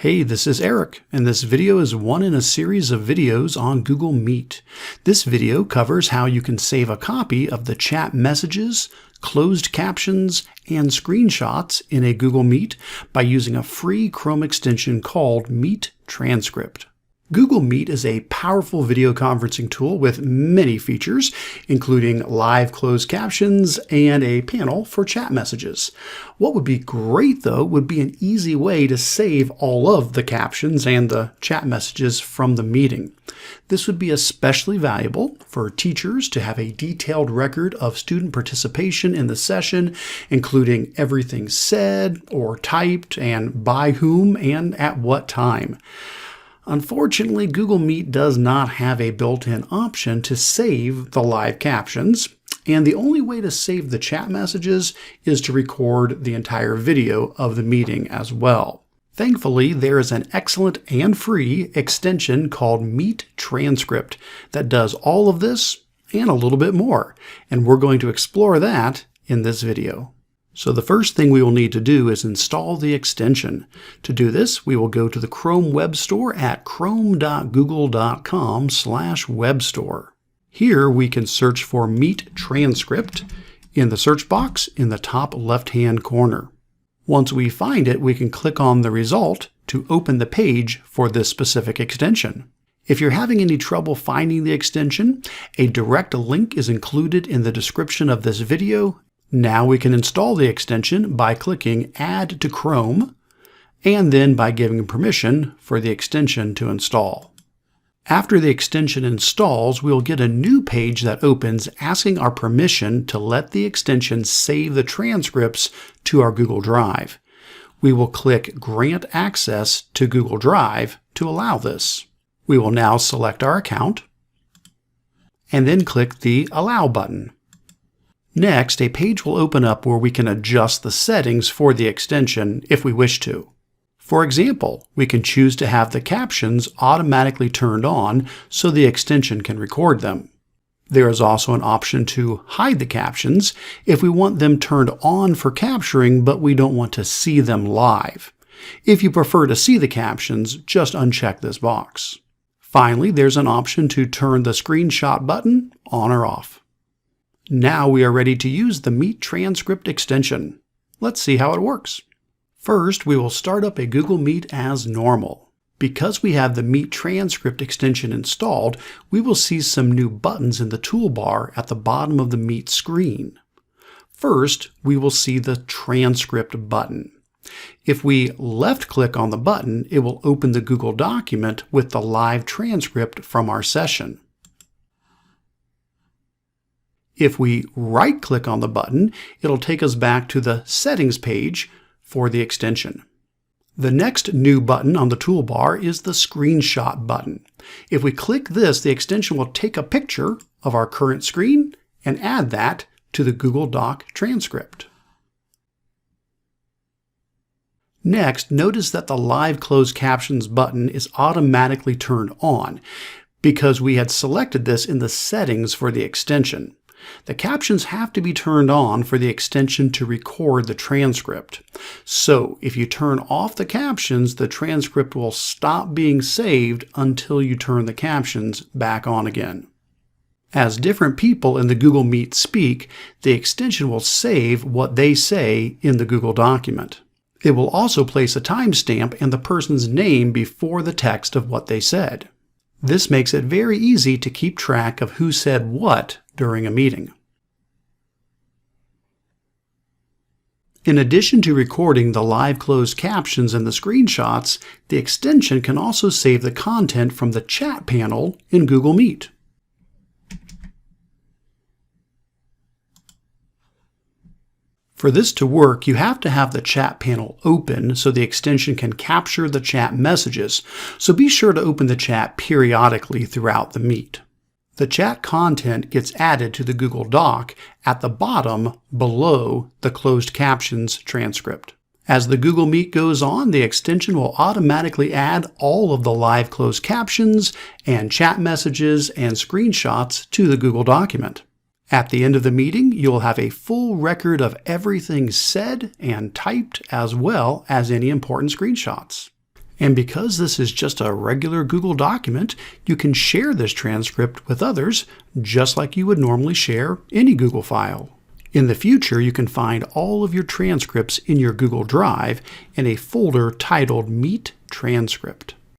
Hey, this is Eric, and this video is one in a series of videos on Google Meet. This video covers how you can save a copy of the chat messages, closed captions, and screenshots in a Google Meet by using a free Chrome extension called Meet Transcript. Google Meet is a powerful video conferencing tool with many features, including live closed captions and a panel for chat messages. What would be great, though, would be an easy way to save all of the captions and the chat messages from the meeting. This would be especially valuable for teachers to have a detailed record of student participation in the session, including everything said or typed and by whom and at what time. Unfortunately, Google Meet does not have a built-in option to save the live captions, and the only way to save the chat messages is to record the entire video of the meeting as well. Thankfully, there is an excellent and free extension called Meet Transcript that does all of this and a little bit more, and we're going to explore that in this video. So the first thing we will need to do is install the extension. To do this, we will go to the Chrome Web Store at chrome.google.com/webstore. Here we can search for Meet Transcript in the search box in the top left-hand corner. Once we find it, we can click on the result to open the page for this specific extension. If you're having any trouble finding the extension, a direct link is included in the description of this video. Now we can install the extension by clicking Add to Chrome, and then by giving permission for the extension to install. After the extension installs, we'll get a new page that opens asking our permission to let the extension save the transcripts to our Google Drive. We will click Grant Access to Google Drive to allow this. We will now select our account, and then click the Allow button. Next, a page will open up where we can adjust the settings for the extension if we wish to. For example, we can choose to have the captions automatically turned on so the extension can record them. There is also an option to hide the captions if we want them turned on for capturing but we don't want to see them live. If you prefer to see the captions, just uncheck this box. Finally, there's an option to turn the screenshot button on or off. Now we are ready to use the Meet Transcript extension. Let's see how it works. First, we will start up a Google Meet as normal. Because we have the Meet Transcript extension installed, we will see some new buttons in the toolbar at the bottom of the Meet screen. First, we will see the Transcript button. If we left-click on the button, it will open the Google document with the live transcript from our session. If we right-click on the button, it'll take us back to the Settings page for the extension. The next new button on the toolbar is the Screenshot button. If we click this, the extension will take a picture of our current screen and add that to the Google Doc transcript. Next, notice that the Live Closed Captions button is automatically turned on because we had selected this in the settings for the extension. The captions have to be turned on for the extension to record the transcript. So if you turn off the captions, the transcript will stop being saved until you turn the captions back on again. As different people in the Google Meet speak, the extension will save what they say in the Google document. It will also place a timestamp and the person's name before the text of what they said. This makes it very easy to keep track of who said what during a meeting. In addition to recording the live closed captions and the screenshots, the extension can also save the content from the chat panel in Google Meet. For this to work, you have to have the chat panel open so the extension can capture the chat messages, so be sure to open the chat periodically throughout the Meet. The chat content gets added to the Google Doc at the bottom below the closed captions transcript. As the Google Meet goes on, the extension will automatically add all of the live closed captions and chat messages and screenshots to the Google document. At the end of the meeting, you'll have a full record of everything said and typed as well as any important screenshots. And because this is just a regular Google document, you can share this transcript with others just like you would normally share any Google file. In the future, you can find all of your transcripts in your Google Drive in a folder titled Meet Transcript.